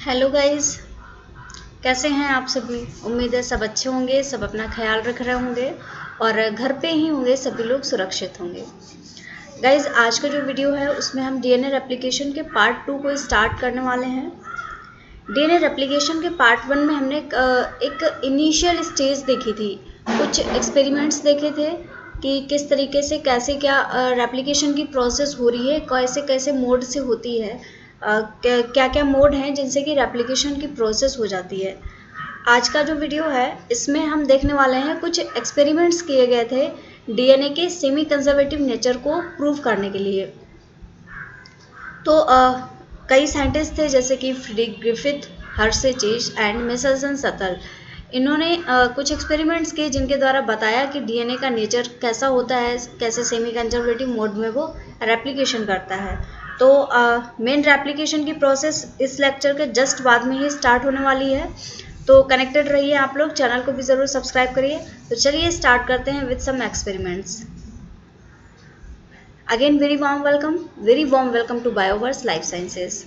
Hello guys, कैसे हैं आप सभी। उम्मीद है सब अच्छे होंगे, सब अपना ख्याल रख रहे होंगे और घर पे ही होंगे, सभी लोग सुरक्षित होंगे। गाइस, आज का जो वीडियो है उसमें हम डीएनए रेप्लिकेशन के पार्ट 2 को स्टार्ट करने वाले हैं। डीएनए रेप्लिकेशन के पार्ट 1 में हमने एक इनिशियल स्टेज देखी थी, कुछ एक्सपेरिमेंट्स देखे थे कि किस तरीके से कैसे क्या रेप्लिकेशन की प्रोसेस हो रही है, कैसे कैसे मोड से होती है, क्या क्या मोड हैं जिनसे कि रेप्लिकेशन की प्रोसेस हो जाती है। आज का जो वीडियो है इसमें हम देखने वाले हैं कुछ एक्सपेरिमेंट्स किए गए थे डीएनए के सेमी कंजर्वेटिव नेचर को प्रूव करने के लिए। तो कई साइंटिस्ट थे जैसे कि Frederick Griffith, Hershey Chase and Meselson Stahl. इन्होंने कुछ एक्सपेरिमेंट्स किए जिनके द्वारा बताया कि डीएनए का नेचर कैसा होता है, कैसे सेमी कंजर्वेटिव मोड में वो रेप्लिकेशन करता है। तो मेन रेप्लिकेशन की प्रोसेस इस लेक्चर के जस्ट बाद में ही स्टार्ट होने वाली है, तो कनेक्टेड रहिए आप लोग, चैनल को भी ज़रूर सब्सक्राइब करिए। तो चलिए स्टार्ट करते हैं with some experiments. Again, very warm welcome to BioVerse Life Sciences.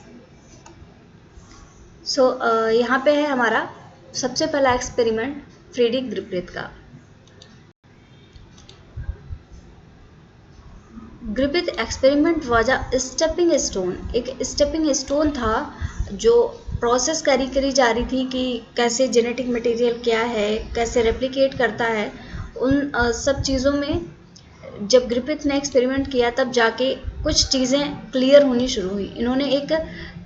So, यहाँ पे है हमारा सबसे पहला एक्सपेरिमेंट फ्रेडरिक ग्रिफिथ का। Griffith experiment was a stepping stone, एक स्टेपिंग स्टोन था जो प्रोसेस करी जा रही थी कि कैसे जेनेटिक मटेरियल क्या है, कैसे रेप्लिकेट करता है। उन सब चीज़ों में जब ग्रिफिथ ने एक्सपेरिमेंट किया तब जाके कुछ चीज़ें क्लियर होनी शुरू हुई। इन्होंने एक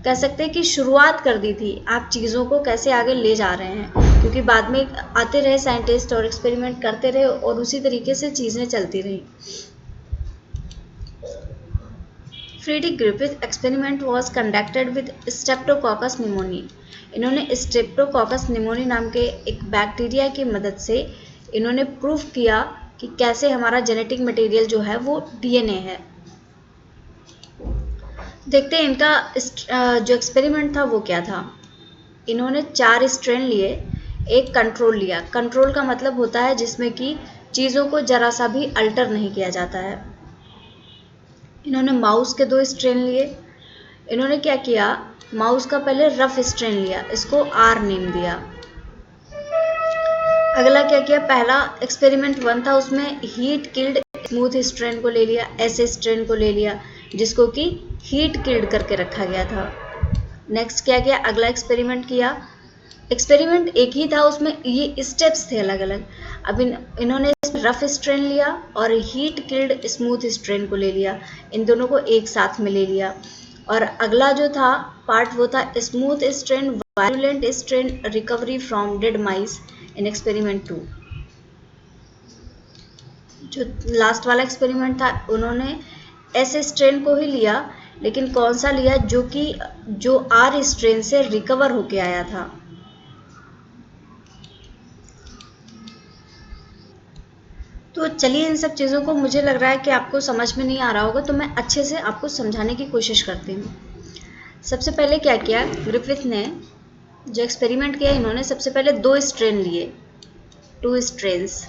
कह सकते हैं कि शुरुआत कर दी थी, आप चीज़ों को कैसे आगे ले जा रहे हैं, क्योंकि बाद में आते रहे साइंटिस्ट और एक्सपेरिमेंट करते रहे और उसी तरीके से चीज़ें चलती रही। Frederick Griffith experiment was conducted with streptococcus pneumoniae. इन्होंने स्ट्रेप्टोकोकस निमोनी नाम के एक बैक्टीरिया की मदद से इन्होंने प्रूव किया कि कैसे हमारा जेनेटिक मटेरियल जो है वो डीएनए है। देखते हैं इनका जो एक्सपेरिमेंट था वो क्या था। इन्होंने 4 स्ट्रेन लिए, एक कंट्रोल लिया। कंट्रोल का मतलब होता है जिसमें कि चीज़ों को जरा सा भी अल्टर नहीं किया जाता है। इन्होंने माउस के 2 स्ट्रेन लिए। इन्होंने क्या किया, माउस का पहले रफ स्ट्रेन लिया, इसको आर नेम दिया। अगला क्या किया, पहला एक्सपेरिमेंट 1 था उसमें हीट किल्ड स्मूथ स्ट्रेन को ले लिया, ऐसे स्ट्रेन को ले लिया जिसको कि हीट किल्ड करके रखा गया था। नेक्स्ट क्या किया, अगला एक्सपेरिमेंट किया। एक्सपेरिमेंट एक ही था, उसमें ये स्टेप्स थे अलग अलग। अब इन्होंने रफ स्ट्रेन लिया और हीट किल्ड स्मूथ स्ट्रेन को ले लिया, इन दोनों को एक साथ में ले लिया। और अगला जो था पार्ट वो था smooth strain virulent strain recovery from dead mice in experiment 2। जो लास्ट वाला एक्सपेरिमेंट था उन्होंने ऐसे स्ट्रेन को ही लिया, लेकिन कौन सा लिया, जो आर स्ट्रेन से रिकवर होके आया था। तो चलिए इन सब चीज़ों को, मुझे लग रहा है कि आपको समझ में नहीं आ रहा होगा, तो मैं अच्छे से आपको समझाने की कोशिश करती हूँ। सबसे पहले क्या किया ग्रिफिथ ने, जो एक्सपेरिमेंट किया, इन्होंने सबसे पहले 2 स्ट्रेन लिए, 2 स्ट्रेन्स।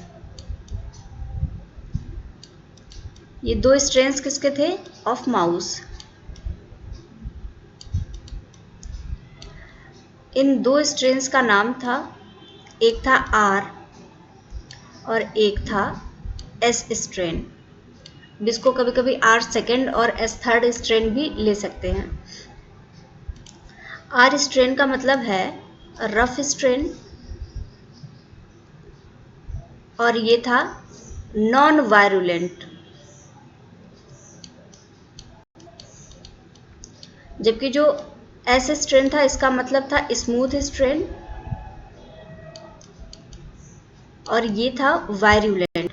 ये 2 स्ट्रेन्स किसके थे, ऑफ माउस। इन 2 स्ट्रेन्स का नाम था, एक था आर और एक था एस स्ट्रेन, जिसको कभी कभी आर सेकेंड और एस थर्ड स्ट्रेन भी ले सकते हैं। आर स्ट्रेन का मतलब है रफ स्ट्रेन और ये था नॉन वायरुलेंट, जबकि जो एस स्ट्रेन था इसका मतलब था स्मूथ स्ट्रेन और ये था वायरुलेंट।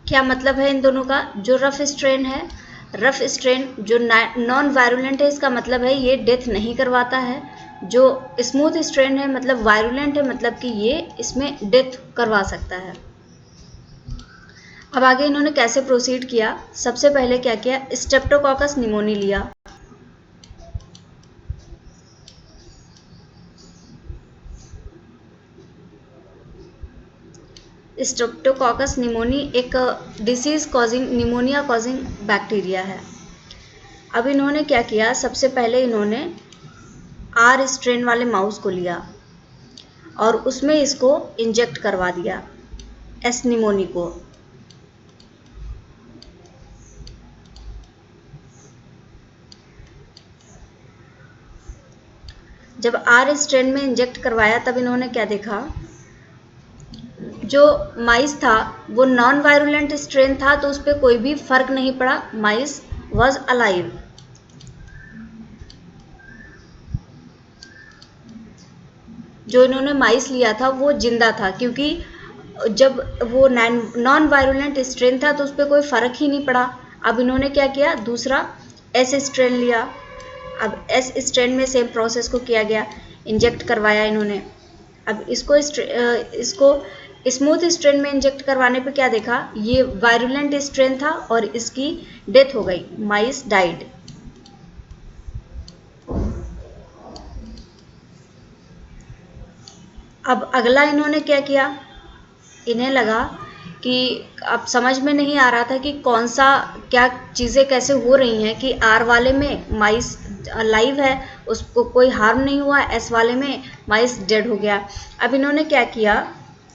क्या मतलब है इन दोनों का, जो रफ स्ट्रेन है, रफ स्ट्रेन जो नॉन वायरुलेंट है, इसका मतलब है ये डेथ नहीं करवाता है। जो स्मूथ स्ट्रेन है मतलब वायरुलेंट है, मतलब कि ये इसमें डेथ करवा सकता है। अब आगे इन्होंने कैसे प्रोसीड किया, सबसे पहले क्या किया, स्ट्रेप्टोकोकस निमोनी लिया। स्ट्रेप्टोकोकस निमोनी एक disease causing, pneumonia causing bacteria है। अब इन्होंने क्या किया, सबसे पहले इन्होंने आर स्ट्रेन वाले माउस को लिया और उसमें इसको इंजेक्ट करवा दिया, एस निमोनी को। जब आर स्ट्रेन में इंजेक्ट करवाया तब इन्होंने क्या देखा, जो माइस था वो नॉन वायरुलेंट स्ट्रेन था, तो उस पर कोई भी फर्क नहीं पड़ा, माइस वॉज अलाइव। जो इन्होंने माइस लिया था वो जिंदा था, क्योंकि जब वो नॉन वायरुलेंट स्ट्रेन था तो उस पर कोई फर्क ही नहीं पड़ा। अब इन्होंने क्या किया, दूसरा एस स्ट्रेन लिया। अब एस स्ट्रेन में सेम प्रोसेस को किया गया, इंजेक्ट करवाया इन्होंने। अब इसको स्मूथ स्ट्रेन में इंजेक्ट करवाने पे क्या देखा, ये वायरुलेंट स्ट्रेन था और इसकी डेथ हो गई, माइस डाइड। अब अगला इन्होंने क्या किया, इन्हें लगा कि अब समझ में नहीं आ रहा था कि कौन सा क्या चीज़ें कैसे हो रही हैं, कि आर वाले में माइस लाइव है, उसको कोई हार्म नहीं हुआ, एस वाले में माइस डेड हो गया। अब इन्होंने क्या किया,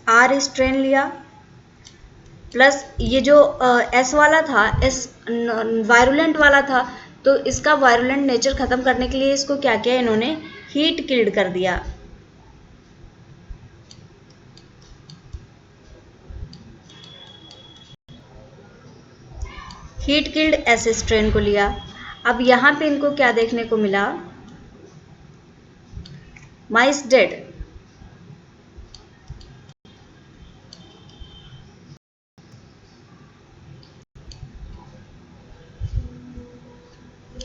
आर स्ट्रेन लिया प्लस ये जो एस वाला था, एस वायरुलेंट वाला था, तो इसका वायरुलेंट नेचर ख़त्म करने के लिए इसको क्या किया, इन्होंने हीट किल्ड कर दिया। हीट किल्ड एस स्ट्रेन को लिया। अब यहाँ पे इनको क्या देखने को मिला, माइस डेड।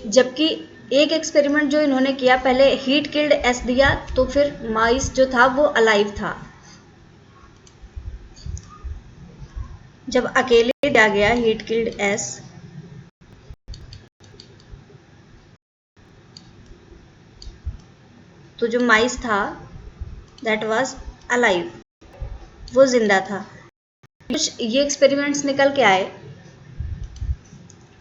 जबकि एक एक्सपेरिमेंट जो इन्होंने किया, पहले हीट किल्ड एस दिया तो फिर माइस जो था वो अलाइव था। जब अकेले दिया गया हीट किल्ड एस, तो जो माइस था दैट वाज अलाइव, वो जिंदा था। कुछ ये एक्सपेरिमेंट्स निकल के आए,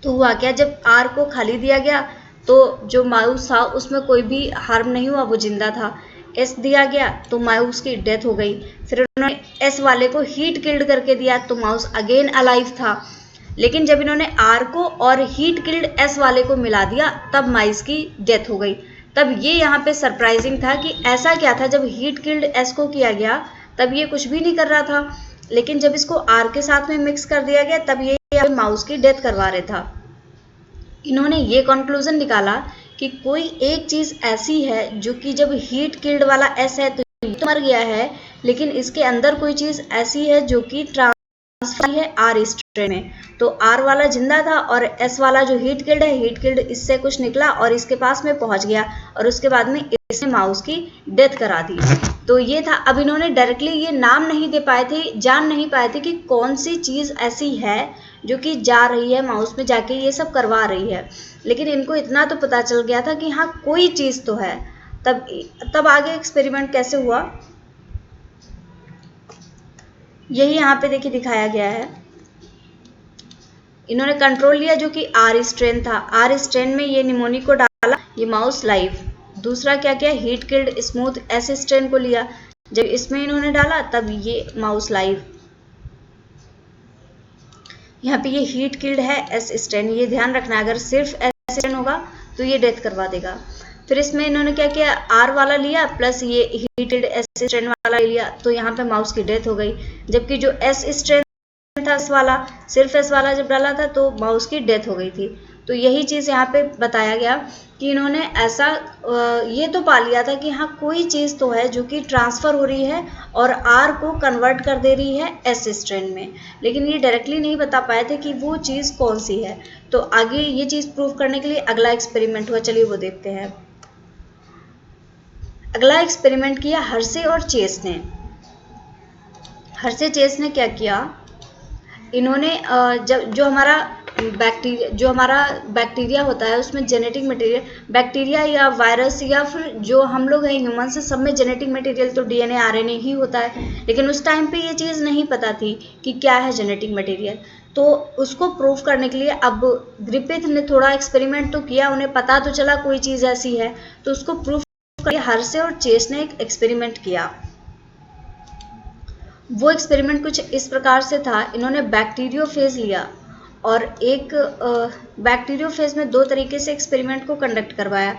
तो हुआ क्या, जब आर को खाली दिया गया तो जो माउस था उसमें कोई भी हार्म नहीं हुआ, वो जिंदा था। एस दिया गया तो माउस की डेथ हो गई। फिर उन्होंने एस वाले को हीट किल्ड करके दिया तो माउस अगेन अलाइव था। लेकिन जब इन्होंने आर को और हीट किल्ड एस वाले को मिला दिया तब माइस की डेथ हो गई। तब ये यहाँ पे सरप्राइजिंग था कि ऐसा क्या था, जब हीट किल्ड एस को किया गया तब ये कुछ भी नहीं कर रहा था, लेकिन जब इसको आर के साथ में मिक्स कर दिया गया तब ये माउस की डेथ करवा रहे था। इन्होंने ये कंक्लूजन निकाला कि कोई एक चीज़ ऐसी है जो कि जब हीट किल्ड वाला एस है तो ये तो मर गया है, लेकिन इसके अंदर कोई चीज़ ऐसी है जो कि ट्रांसफर है आर स्ट्रेन में। तो आर वाला जिंदा था और एस वाला जो हीट किल्ड है, हीट किल्ड इससे कुछ निकला और इसके पास में पहुंच गया और उसके बाद में इसने माउस की डेथ करा दी। तो ये था। अब इन्होंने डायरेक्टली ये नाम नहीं दे पाए थे, जान नहीं पाए थे कि कौन सी चीज़ ऐसी है जो कि जा रही है माउस में जाके ये सब करवा रही है, लेकिन इनको इतना तो पता चल गया था कि हाँ कोई चीज़ तो है। तब आगे एक्सपेरिमेंट कैसे हुआ, यही यहाँ पे देखिए दिखाया गया है। इन्होंने कंट्रोल लिया जो कि आर स्ट्रेन था, आर स्ट्रेन में ये निमोनी को डाला, ये माउस लाइव। दूसरा क्या किया, heat killed smooth S strain को लिया, जब इसमें इन्होंने डाला तब ये माउस लाइव। यहाँ पे ये हीट किल्ड है एस स्ट्रेन, ये ध्यान रखना, अगर सिर्फ एस स्ट्रेन होगा तो ये डेथ करवा देगा। फिर इसमें इन्होंने क्या किया, आर वाला लिया प्लस ये हीट किल्ड एस स्ट्रेन वाला लिया, तो यहाँ पे माउस की डेथ हो गई। जबकि जो एस स्ट्रेन था एस वाला, सिर्फ एस वाला जब डाला था तो माउस की डेथ हो गई थी। तो यही चीज़ यहाँ पे बताया गया कि इन्होंने ऐसा ये तो पा लिया था कि हाँ कोई चीज़ तो है जो कि ट्रांसफ़र हो रही है और आर को कन्वर्ट कर दे रही है एस स्ट्रेन में, लेकिन ये डायरेक्टली नहीं बता पाए थे कि वो चीज़ कौन सी है। तो आगे ये चीज़ प्रूव करने के लिए अगला एक्सपेरिमेंट हुआ, चलिए वो देखते हैं। अगला एक्सपेरिमेंट किया हर्शे और चेस ने। हर्शे चेस ने क्या किया, इन्होंने जब जो हमारा बैक्टीरिया होता है उसमें जेनेटिक मटेरियल, बैक्टीरिया या वायरस या फिर जो हम लोग हैं ह्यूमन से, सब में जेनेटिक मटेरियल तो डीएनए आरएनए ही होता है, लेकिन उस टाइम पे ये चीज़ नहीं पता थी कि क्या है जेनेटिक मटेरियल। तो उसको प्रूव करने के लिए अब ग्रिफिथ ने थोड़ा एक्सपेरिमेंट तो किया, उन्हें पता तो चला कोई चीज़ ऐसी है, तो उसको प्रूव करने हर्शे और चेस ने एक एक्सपेरिमेंट किया। वो एक्सपेरिमेंट कुछ इस प्रकार से था, इन्होंने बैक्टीरियोफेज लिया और एक बैक्टीरियोफेज में दो तरीके से एक्सपेरिमेंट को कंडक्ट करवाया।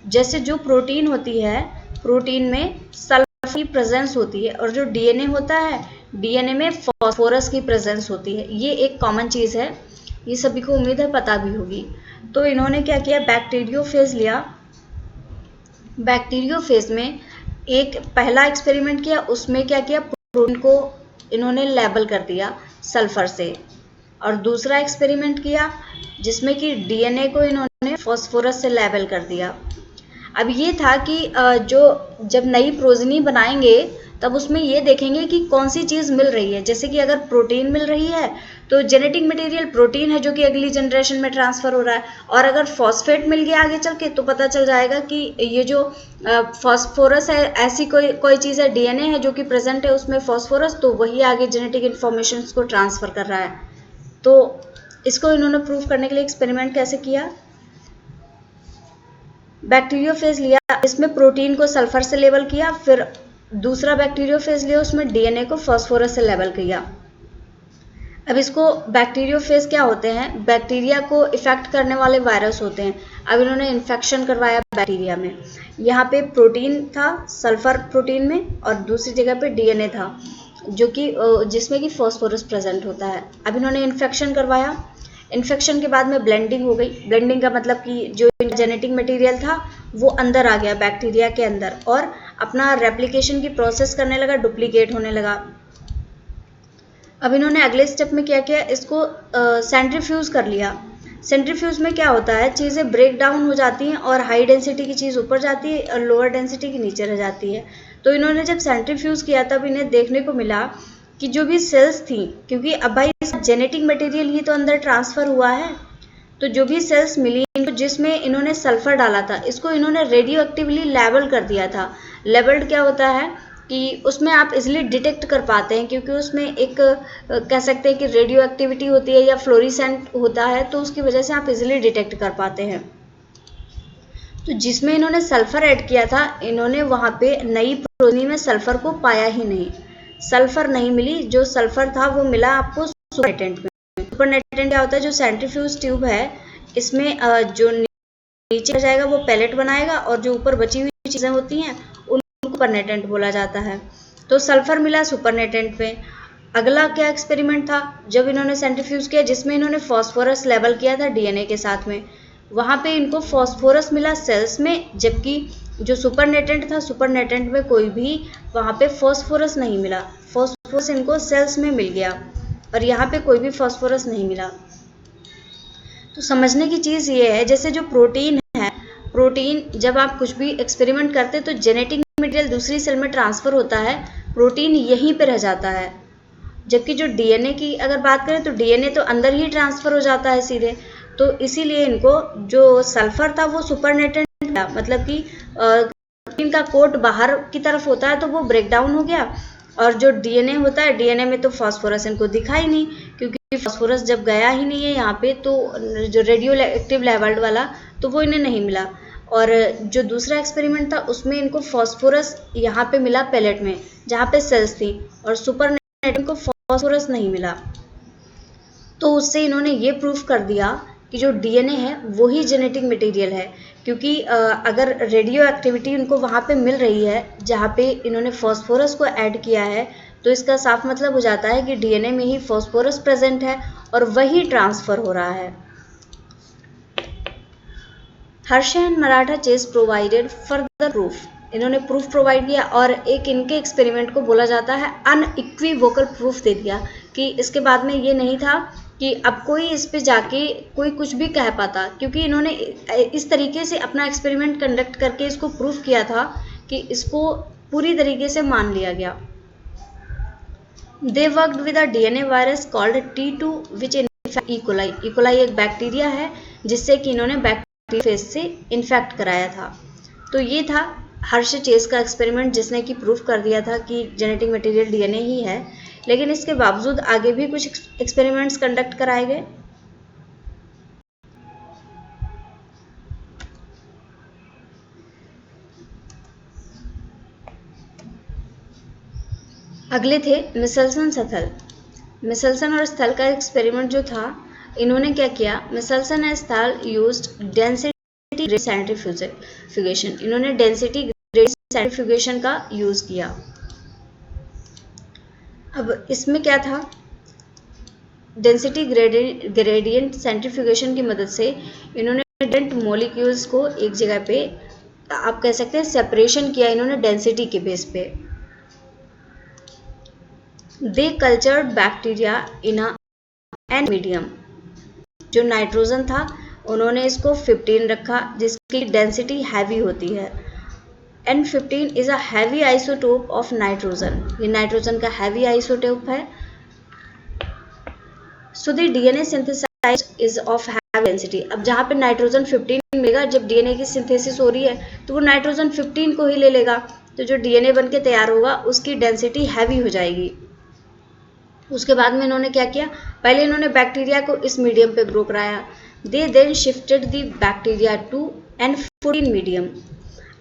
जैसे जो प्रोटीन होती है, प्रोटीन में सल्फर की प्रेजेंस होती है और जो डीएनए होता है, डीएनए में फास्फोरस की प्रेजेंस होती है। ये एक कॉमन चीज़ है, ये सभी को उम्मीद है पता भी होगी। तो इन्होंने क्या किया, बैक्टीरियोफेज लिया। बैक्टीरियोफेज में एक पहला एक्सपेरिमेंट किया, उसमें क्या किया, प्रोटीन को इन्होंने लेबल कर दिया सल्फर से, और दूसरा एक्सपेरिमेंट किया जिसमें कि डीएनए को इन्होंने फास्फोरस से लेबल कर दिया। अब ये था कि जो जब नई प्रोजनी बनाएंगे तब उसमें ये देखेंगे कि कौन सी चीज़ मिल रही है। जैसे कि अगर प्रोटीन मिल रही है तो जेनेटिक मटेरियल प्रोटीन है जो कि अगली जनरेशन में ट्रांसफ़र हो रहा है, और अगर फॉस्फेट मिल गया आगे चल के तो पता चल जाएगा कि ये जो फॉस्फोरस है, ऐसी कोई चीज़ है, डीएनए है जो कि प्रेजेंट है उसमें फॉस्फोरस, तो वही आगे जेनेटिक इन्फॉर्मेशन को ट्रांसफ़र कर रहा है। तो इसको इन्होंने प्रूव करने के लिए एक्सपेरिमेंट कैसे किया, बैक्टीरियोफेज लिया, इसमें प्रोटीन को सल्फर से लेबल किया, फिर दूसरा बैक्टीरियोफेज लिया, उसमें डीएनए को फास्फोरस से लेबल किया। अब इसको बैक्टीरियोफेज क्या होते हैं, बैक्टीरिया को इफेक्ट करने वाले वायरस होते हैं। अब इन्होंने इन्फेक्शन करवाया बैक्टीरिया में, यहाँ पे प्रोटीन था सल्फर प्रोटीन में और दूसरी जगह पे डीएनए था जो कि जिसमें कि फास्फोरस प्रेजेंट होता है। अब इन्होंने इन्फेक्शन करवाया, इन्फेक्शन के बाद में ब्लेंडिंग हो गई। ब्लेंडिंग का मतलब कि जो जेनेटिक मटेरियल था वो अंदर आ गया बैक्टीरिया के अंदर और अपना रेप्लिकेशन की प्रोसेस करने लगा, डुप्लीकेट होने लगा। अब इन्होंने अगले स्टेप में क्या किया, इसको सेंट्रीफ्यूज कर लिया। सेंट्रीफ्यूज में क्या होता है, चीज़ें ब्रेक डाउन हो जाती हैं और हाई डेंसिटी की चीज़ ऊपर जाती है और लोअर डेंसिटी की नीचे रह जाती है। तो इन्होंने जब सेंट्रीफ्यूज किया तब इन्हें देखने को मिला कि जो भी सेल्स थी, क्योंकि अब भाई जेनेटिक मटेरियल ही तो अंदर ट्रांसफ़र हुआ है, तो जो भी सेल्स मिली इनको जिसमें इन्होंने सल्फर डाला था, इसको इन्होंने रेडियो एक्टिवली लेबल कर दिया था। लेबल्ड क्या होता है कि उसमें आप इजीली डिटेक्ट कर पाते हैं, क्योंकि उसमें एक कह सकते हैं कि रेडियो एक्टिविटी होती है या फ्लोरिसेंट होता है, तो उसकी वजह से आप इजीली डिटेक्ट कर पाते हैं। तो जिसमें इन्होंने सल्फर ऐड किया था, इन्होंने वहाँ पे नई प्रोटीन में सल्फर को पाया ही नहीं, सल्फर नहीं मिली। जो सल्फर था वो मिला आपको सुपरनेटेंट में। सुपरनेटेंट क्या होता है, जो सेंट्रीफ्यूज ट्यूब है इसमें जो नीचे जाएगा वो पैलेट बनाएगा और जो ऊपर बची हुई चीज़ें होती हैं उनको सुपरनेटेंट बोला जाता है। तो सल्फर मिला सुपरनेटेंट में। अगला क्या एक्सपेरिमेंट था, जब इन्होंने सेंट्रीफ्यूज किया जिसमें इन्होंने फॉस्फोरस लेबल किया था डीएनए के साथ में, वहाँ पे इनको फॉस्फोरस मिला सेल्स में, जबकि जो सुपरनेटेंट था सुपरनेटेंट में कोई भी वहाँ पे फॉस्फोरस नहीं मिला। फॉस्फोरस इनको सेल्स में मिल गया और यहाँ पे कोई भी फॉस्फोरस नहीं मिला। तो समझने की चीज़ ये है, जैसे जो प्रोटीन है, प्रोटीन जब आप कुछ भी एक्सपेरिमेंट करते तो जेनेटिक मटेरियल दूसरी सेल में ट्रांसफ़र होता है, प्रोटीन यहीं पे रह जाता है। जबकि जो डीएनए की अगर बात करें तो डीएनए तो अंदर ही ट्रांसफ़र हो जाता है सीधे। तो इसीलिए इनको जो सल्फर था वो सुपरनेटेंट, मतलब कि प्रोटीन का कोट बाहर की तरफ होता है तो वो ब्रेक डाउन हो गया, और जो डीएनए होता है डीएनए में तो फास्फोरस इनको दिखा ही नहीं, क्योंकि फास्फोरस जब गया ही नहीं है यहाँ पे, तो जो रेडियो एक्टिव लेवल्ड वाला तो वो इन्हें नहीं मिला। और जो दूसरा एक्सपेरिमेंट था उसमें इनको फास्फोरस यहाँ पे मिला पैलेट में जहाँ पे सेल्स थी, और सुपरनेटेंट को फास्फोरस नहीं मिला। तो उससे इन्होंने ये प्रूफ कर दिया कि जो डीएनए है वही जेनेटिक मटेरियल है, क्योंकि अगर रेडियो एक्टिविटी उनको वहाँ पे मिल रही है जहाँ पे इन्होंने फास्फोरस को ऐड किया है, तो इसका साफ मतलब हो जाता है कि डीएनए में ही फास्फोरस प्रेजेंट है और वही ट्रांसफ़र हो रहा है। Hershey and Martha Chase provided further proof, इन्होंने प्रूफ प्रोवाइड किया और एक इनके एक्सपेरिमेंट को बोला जाता है अनइक्विवोकल प्रूफ दे दिया, कि इसके बाद में ये नहीं था कि अब कोई इस पे जाके कोई कुछ भी कह पाता, क्योंकि इन्होंने इस तरीके से अपना एक्सपेरिमेंट कंडक्ट करके इसको प्रूफ किया था कि इसको पूरी तरीके से मान लिया गया। They worked with a DNA virus called T2 which infect E coli. E coli एक बैक्टीरिया है जिससे कि इन्होंने बैक्टीरियोफेज से इन्फेक्ट कराया था। तो ये था हर्षे चेस का एक्सपेरिमेंट जिसने कि प्रूफ कर दिया था कि जेनेटिक मटेरियल डीएनए ही है। लेकिन इसके बावजूद आगे भी कुछ एक्सपेरिमेंट्स कंडक्ट कराए गए। अगले थे मिसल्सन स्थल। मिसल्सन और स्थल का एक्सपेरिमेंट जो था, इन्होंने क्या किया, मिसल्सन एंड स्थल यूज्ड डेंसिटी ग्रेडिएंट सेंट्रीफ्यूगेशन। इन्होंने डेंसिटी ग्रेडिएंट सेंट्रीफ्यूगेशन का यूज किया। अब इसमें क्या था, डेंसिटी ग्रेडिएंट सेंट्रीफ्यूगेशन की मदद से इन्होंने डिफरेंट मॉलिक्यूल्स को एक जगह पे, आप कह सकते हैं, सेपरेशन किया इन्होंने डेंसिटी के बेस पे। They cultured bacteria in an medium. जो नाइट्रोजन था उन्होंने इसको 15 रखा, जिसकी डेंसिटी हैवी होती है। N15 is a heavy isotope of nitrogen. ये नाइट्रोजन का हैवी आइसोटोप है। So the DNA synthesise is of heavy density. अब जहाँ पे नाइट्रोजन 15 मिलेगा, जब डीएनए की सिंथेसिस हो रही है तो वो नाइट्रोजन 15 को ही ले लेगा, तो जो डीएनए बन के तैयार होगा उसकी डेंसिटी हैवी हो जाएगी। उसके बाद में इन्होंने क्या किया, पहले इन्होंने बैक्टीरिया को इस मीडियम पे ग्रो कराया। They then shifted the bacteria to N14 medium.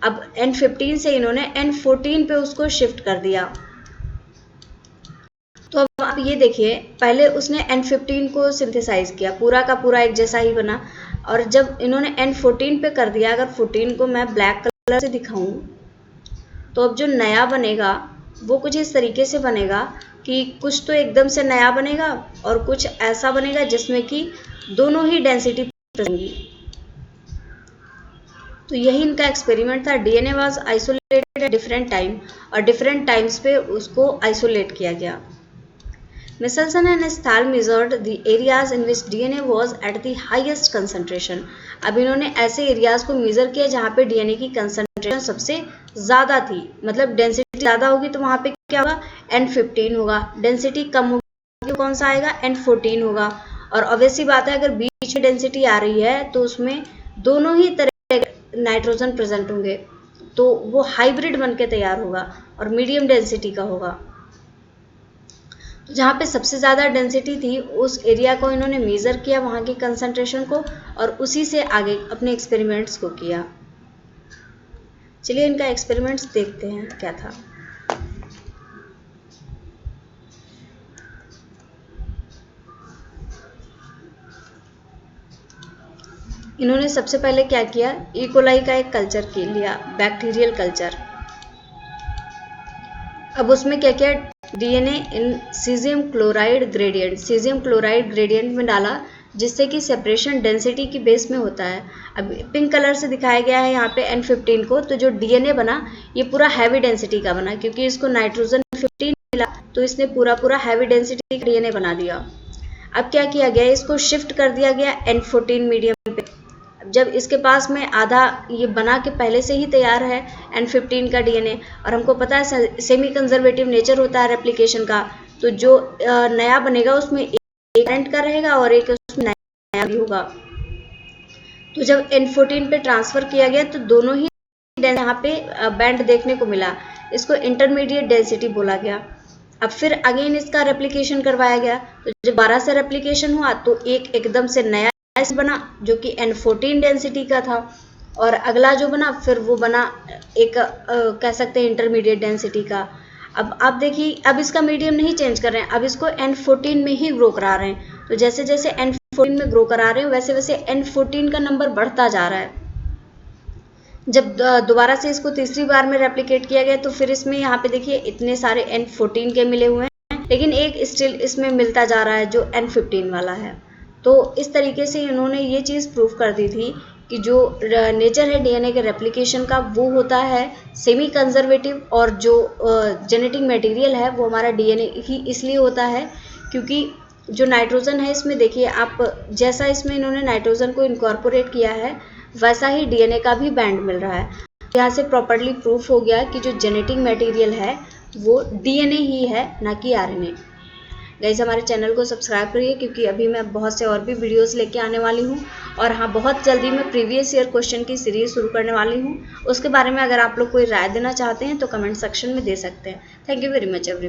अब N15 से इन्होंने N14 पे उसको शिफ्ट कर दिया। तो अब आप ये देखिए, पहले उसने N15 को सिंथेसाइज किया, पूरा का पूरा एक जैसा ही बना, और जब इन्होंने N14 पे कर दिया, अगर 14 को मैं ब्लैक कलर से दिखाऊं तो अब जो नया बनेगा वो कुछ इस तरीके से बनेगा कि कुछ तो एकदम से नया बनेगा और कुछ ऐसा बनेगा जिसमें कि दोनों ही डेंसिटी होंगी। तो यही इनका एक्सपेरिमेंट था। DNA was isolated at different time, और डिफरेंट टाइम्स पे उसको आइसोलेट किया गया। Michelson and Stahl measured the areas in which DNA was at the highest concentration. अब इन्होंने ऐसे एरियाज को मेजर किया जहाँ पे डीएनए की कंसंट्रेशन सबसे ज़्यादा थी। मतलब डेंसिटी ज़्यादा होगी तो वहाँ पे क्या होगा, N15 होगा। डेंसिटी कम होगी, कौन सा आएगा, N14 होगा। और ऑब्वियसली बात है, अगर बीच में डेंसिटी आ रही है तो उसमें दोनों ही तरह के नाइट्रोजन प्रेजेंट होंगे, तो वो हाइब्रिड बन के तैयार होगा और मीडियम डेंसिटी का होगा। जहाँ पे सबसे ज़्यादा डेंसिटी थी उस एरिया को इन्होंने मेज़र किया, वहाँ की कंसंट्रेशन को, और उसी से आगे अपने एक्सपेरिमेंट्स को किया। चलिए इनका एक्सपेरिमेंट्स देखते हैं क्या था। इन्होंने सबसे पहले क्या किया, इकोलाई का एक कल्चर लिया, बैक्टीरियल कल्चर। अब उसमें क्या किया, DNA in caesium chloride gradient में डाला, जिससे कि सेपरेशन डेंसिटी की बेस में होता है। अब पिंक कलर से दिखाया गया है यहाँ पे N15 को, तो जो डीएनए बना ये पूरा हैवी डेंसिटी का बना, क्योंकि इसको नाइट्रोजन 15 मिला तो इसने पूरा हैवी डेंसिटी का डीएनए बना दिया। अब क्या किया गया, इसको शिफ्ट कर दिया गया N14 मीडियम पे। जब इसके पास में आधा ये बना के पहले से ही तैयार है N15 का डीएनए, और हमको पता है सेमी कंजर्वेटिव नेचर होता है रेप्लिकेशन का, तो जो नया बनेगा उसमें एक करंट का रहेगा और एक उसमें नया भी होगा। तो जब N14 पे ट्रांसफर किया गया तो दोनों ही यहाँ पे बैंड देखने को मिला, इसको इंटरमीडिएट डेंसिटी बोला गया। अब फिर अगेन इसका रेप्लिकेशन करवाया गया, तो जब 12 से रेप्लिकेशन हुआ तो एक एकदम से नया बना जो कि N14 डेंसिटी का था, और अगला जो बना फिर वो बना एक कह सकते हैं इंटरमीडिएट डेंसिटी का। अब आप देखिए, अब इसका मीडियम नहीं चेंज कर रहे हैं, अब इसको N14 में ही ग्रो करा रहे हैं। तो जैसे जैसे N14 में ग्रो करा रहे हैं वैसे वैसे N14 का नंबर बढ़ता जा रहा है। जब दोबारा से इसको तीसरी बार में रेप्लिकेट किया गया तो फिर इसमें यहाँ पे देखिए इतने सारे N14 के मिले हुए हैं, लेकिन एक स्टिल इसमें मिलता जा रहा है जो N15 वाला है। तो इस तरीके से इन्होंने ये चीज़ प्रूव कर दी थी कि जो नेचर है डीएनए के रेप्लिकेशन का वो होता है सेमी कंजर्वेटिव, और जो जेनेटिक मटेरियल है वो हमारा डीएनए ही इसलिए होता है क्योंकि जो नाइट्रोजन है इसमें देखिए आप, जैसा इसमें इन्होंने नाइट्रोजन को इनकॉर्पोरेट किया है वैसा ही डीएनए का भी बैंड मिल रहा है। यहाँ से प्रॉपर्ली प्रूफ हो गया कि जो जेनेटिक मटेरियल है वो डीएनए ही है, ना कि आरएनए। गाइस हमारे चैनल को सब्सक्राइब करिए, क्योंकि अभी मैं बहुत से और भी वीडियोस लेके आने वाली हूँ, और हाँ बहुत जल्दी मैं प्रीवियस ईयर क्वेश्चन की सीरीज शुरू करने वाली हूँ। उसके बारे में अगर आप लोग कोई राय देना चाहते हैं तो कमेंट सेक्शन में दे सकते हैं। Thank you very much everyone.